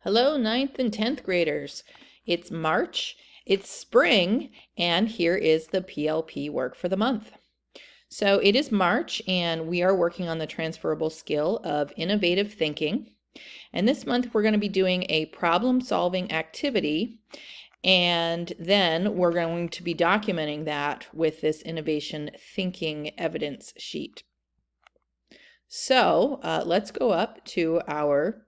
Hello, ninth and 10th graders. It's March, it's spring, and here is the PLP work for the month. So it is March, and we are working on the transferable skill of innovative thinking. And this month we're going to be doing a problem-solving activity, and then we're going to be documenting that with this innovation thinking evidence sheet. So let's go up to our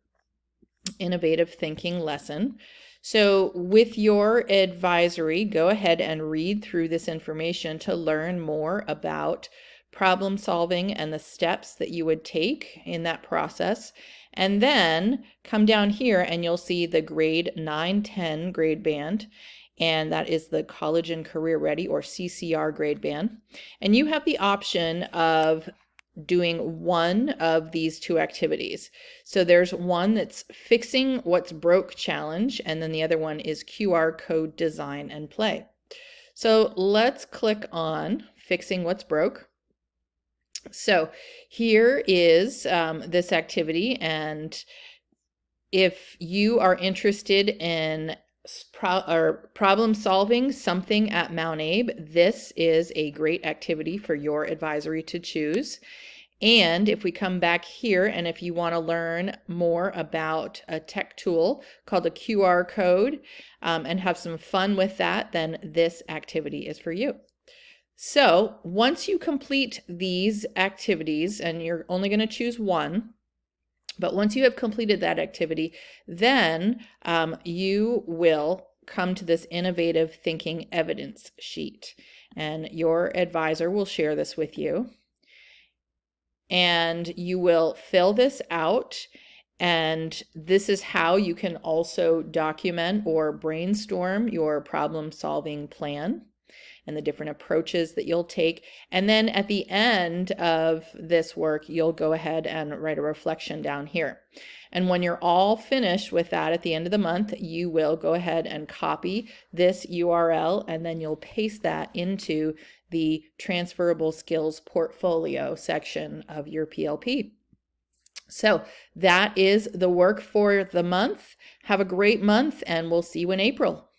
innovative thinking lesson. So with your advisory, go ahead and read through this information to learn more about problem solving and the steps that you would take in that process. And then come down here and you'll see the grade 9-10 grade band. And that is the College and Career Ready, or CCR grade band. And you have the option of doing one of these two activities. So there's one that's fixing what's broke challenge, and then the other one is QR code design and play. So let's click on fixing what's broke. So here is this activity, and if you are interested in problem solving something at Mount Abe, this is a great activity for your advisory to choose. And if we come back here, and if you want to learn more about a tech tool called a QR code and have some fun with that, then this activity is for you. So once you complete these activities, and you're only going to choose one, but once you have completed that activity, then you will come to this innovative thinking evidence sheet, and your advisor will share this with you. And you will fill this out, and this is how you can also document or brainstorm your problem-solving plan and the different approaches that you'll take. And then at the end of this work, you'll go ahead and write a reflection down here. And when you're all finished with that at the end of the month, you will go ahead and copy this URL, and then you'll paste that into the transferable skills portfolio section of your PLP. So that is the work for the month. Have a great month, and we'll see you in April.